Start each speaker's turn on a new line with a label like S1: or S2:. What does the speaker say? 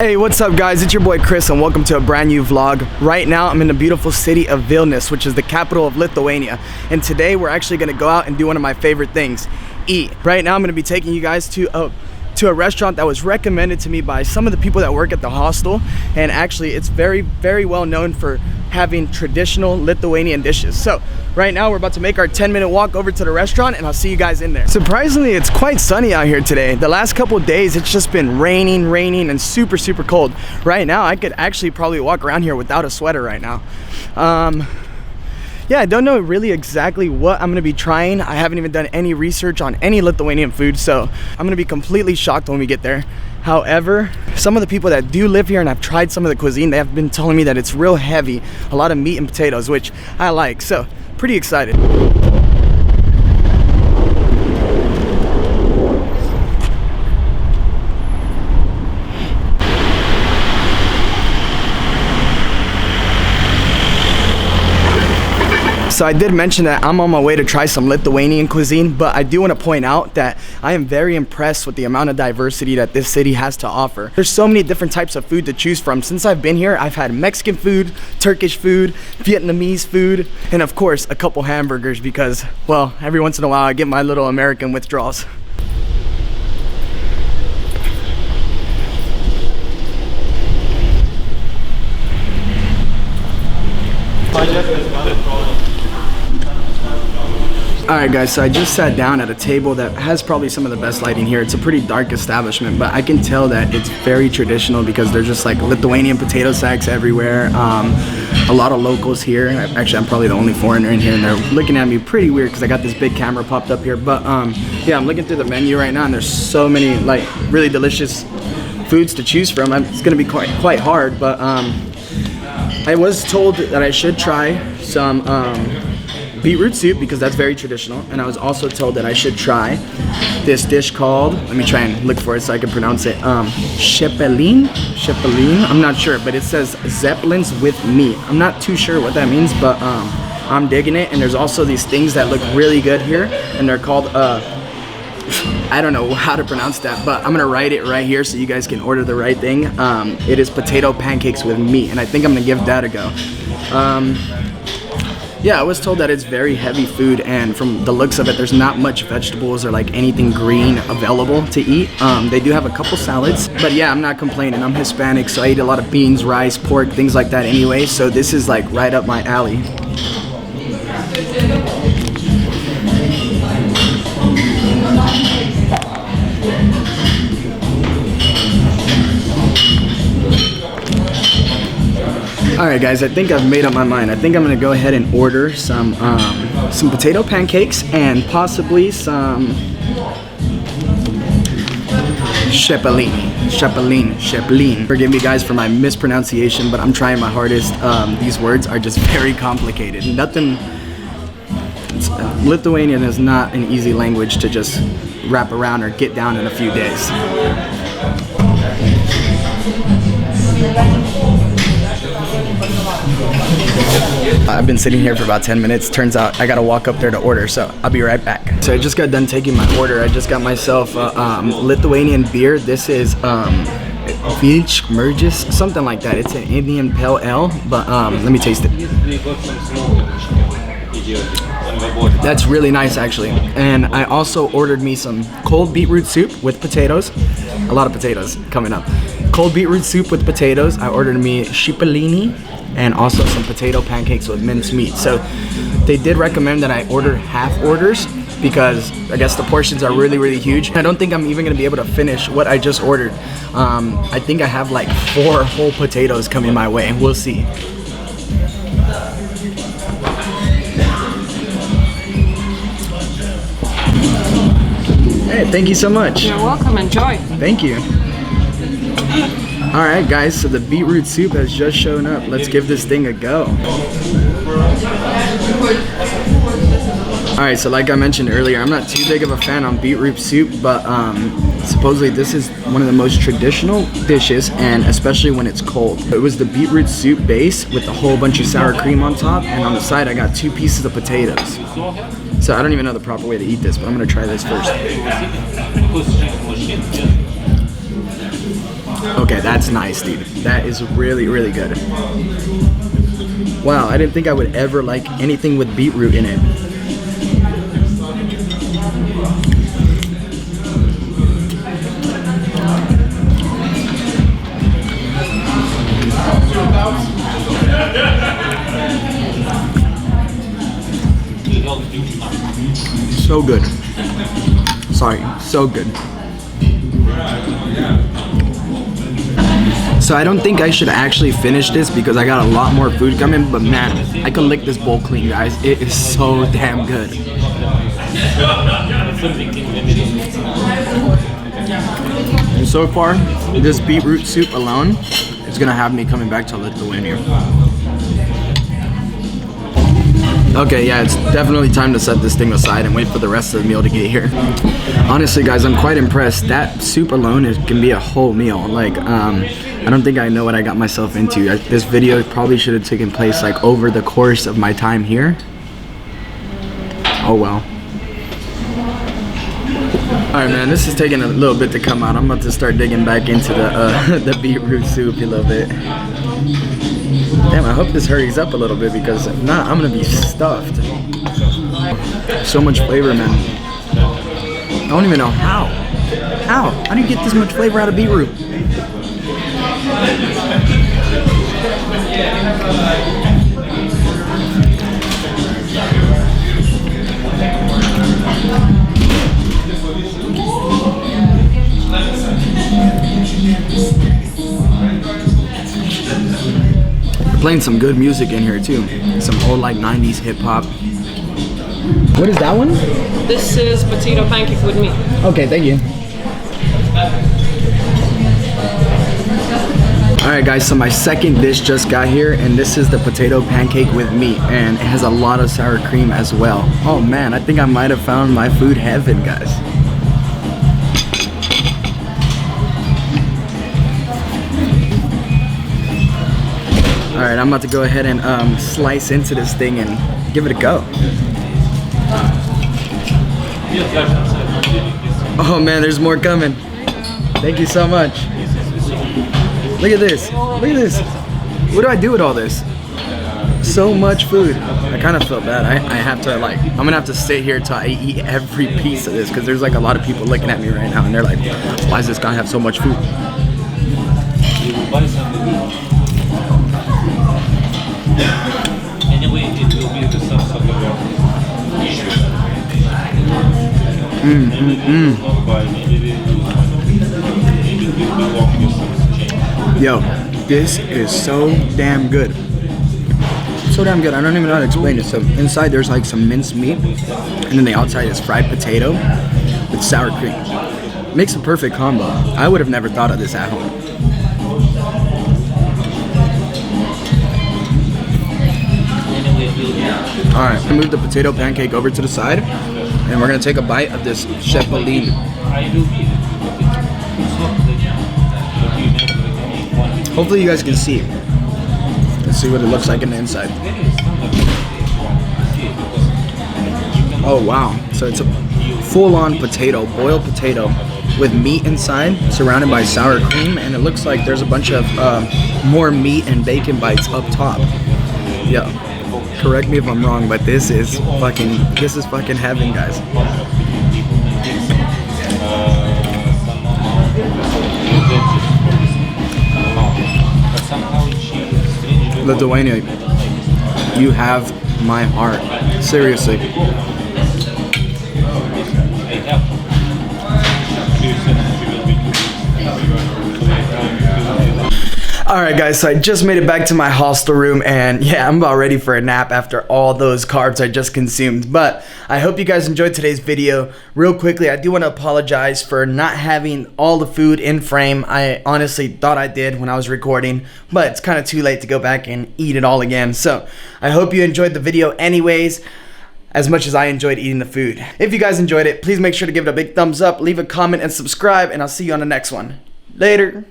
S1: Hey, what's up guys? It's your boy Chris and welcome to a brand new vlog. Right now I'm in the beautiful city of Vilnius, which is the capital of Lithuania. And today we're actually gonna go out and do one of my favorite things, eat. Right now I'm gonna be taking you guys to a restaurant that was recommended to me by some of the people that work at the hostel. And actually it's very well known for having traditional Lithuanian dishes. So right now we're about to make our 10-minute walk over to the restaurant and I'll see you guys in there. Surprisingly, it's quite sunny out here today. The last couple of days it's just been raining and super cold. Right now I could actually probably walk around here without a sweater right now. Yeah, I don't know really exactly what I'm gonna be trying. I haven't even done any research on any Lithuanian food, so I'm gonna be completely shocked when we get there. However, some of the people that do live here and I've tried some of the cuisine, they have been telling me that it's real heavy, a lot of meat and potatoes, which I like, so pretty excited. So I did mention that I'm on my way to try some Lithuanian cuisine, but I do want to point out that I am very impressed with the amount of diversity that this city has to offer. There's so many different types of food to choose from. Since I've been here, I've had Mexican food, Turkish food, Vietnamese food, and of course, a couple hamburgers because, well, every once in a while I get my little American withdrawals. Alright guys, so I just sat down at a table that has probably some of the best lighting here. It's a pretty dark establishment, but I can tell that it's very traditional because there's just like Lithuanian potato sacks everywhere. A lot of locals here. Actually, I'm probably the only foreigner in here and they're looking at me pretty weird because I got this big camera popped up here. But yeah, I'm looking through the menu right now and there's so many like really delicious foods to choose from. It's gonna be quite hard, but I was told that I should try some beetroot soup because that's very traditional, and I was also told that I should try this dish called, let me try and look for it so I can pronounce it, Zeppelin, I'm not sure, but it says Zeppelins with meat. I'm not too sure what that means, but I'm digging it. And there's also these things that look really good here, and they're called I don't know how to pronounce that, but I'm gonna write it right here so you guys can order the right thing. It is potato pancakes with meat, and I think I'm gonna give that a go. Yeah, I was told that it's very heavy food, and from the looks of it, there's not much vegetables or like anything green available to eat. They do have a couple salads, but yeah, I'm not complaining. I'm Hispanic, so I eat a lot of beans, rice, pork, things like that anyway, so this is like right up my alley. Alright guys, I think I've made up my mind. I think I'm gonna go ahead and order some potato pancakes and possibly some Zeppelin. Forgive me guys for my mispronunciation, but I'm trying my hardest. These words are just very complicated. Lithuanian is not an easy language to just wrap around or get down in a few days. I've been sitting here for about 10 minutes. Turns out I gotta walk up there to order, so I'll be right back. So I just got done taking my order. I just got myself Lithuanian beer. This is Vilnius, something like that. It's an Indian Pale Ale, but let me taste it. That's really nice actually. And I also ordered me some cold beetroot soup with potatoes. A lot of potatoes coming up. Cold beetroot soup with potatoes. I ordered me Zeppelin and also some potato pancakes with minced meat. So they did recommend that I order half orders because I guess the portions are really huge. I don't think I'm even gonna be able to finish what I just ordered. I think I have like 4 whole potatoes coming my way. We'll see. Hey, thank you so much.
S2: You're welcome, enjoy. Thank you.
S1: Alright guys, so the beetroot soup has just shown up. Let's give this thing a go. Alright, so like I mentioned earlier, I'm not too big of a fan on beetroot soup, but supposedly this is one of the most traditional dishes, and especially when it's cold. It was the beetroot soup base with a whole bunch of sour cream on top, and on the side I got 2 pieces of potatoes. So I don't even know the proper way to eat this, but I'm gonna try this first. Okay, that's nice, dude. That is really, really good. Wow, I didn't think I would ever like anything with beetroot in it. So good. Sorry, so good. So I don't think I should actually finish this because I got a lot more food coming, but man, I can lick this bowl clean, guys. It is so damn good. And so far, this beetroot soup alone is gonna have me coming back to Lithuania. Okay, yeah, it's definitely time to set this thing aside and wait for the rest of the meal to get here. Honestly, guys, I'm quite impressed. That soup alone can be a whole meal. Like, I don't think I know what I got myself into. This video probably should have taken place like over the course of my time here. Oh well. Alright, man, this is taking a little bit to come out. I'm about to start digging back into the beetroot soup a little bit. Damn, I hope this hurries up a little bit because if not, I'm gonna be stuffed. So much flavor, man. I don't even know how. How do you get this much flavor out of beetroot? We're playing some good music in here too. Some old like 90s hip hop. What is that one?
S2: This is potato pancake with meat.
S1: Okay, thank you. Alright guys, so my second dish just got here, and this is the potato pancake with meat, and it has a lot of sour cream as well. Oh man, I think I might have found my food heaven, guys. Alright, I'm about to go ahead and slice into this thing and give it a go. Oh man, there's more coming. Thank you so much. Look at this. Look at this. What do I do with all this? So much food. I kind of feel bad. I have to like, I'm gonna have to sit here till I eat every piece of this because there's like a lot of people looking at me right now and they're like, why does this guy have so much food?
S3: Anyway, it will be the some sort of
S1: Yo, this is so damn good. So damn good. I don't even know how to explain it. So inside there's like some minced meat, and then the outside is fried potato with sour cream. Makes a perfect combo. I would have never thought of this at home. Alright, I move the potato pancake over to the side, and we're gonna take a bite of this cepeline. Hopefully you guys can see. Let's see what it looks like in the inside. Oh wow, so it's a full-on potato, boiled potato with meat inside, surrounded by sour cream, and it looks like there's a bunch of more meat and bacon bites up top. Yeah. Correct me if I'm wrong, but this is fucking heaven, guys. Lithuania, you have my heart. Seriously. Alright guys, so I just made it back to my hostel room, and yeah, I'm about ready for a nap after all those carbs I just consumed. But I hope you guys enjoyed today's video. Real quickly, I do want to apologize for not having all the food in frame. I honestly thought I did when I was recording, but it's kind of too late to go back and eat it all again. So I hope you enjoyed the video anyways, as much as I enjoyed eating the food. If you guys enjoyed it, please make sure to give it a big thumbs up, leave a comment, and subscribe, and I'll see you on the next one. Later.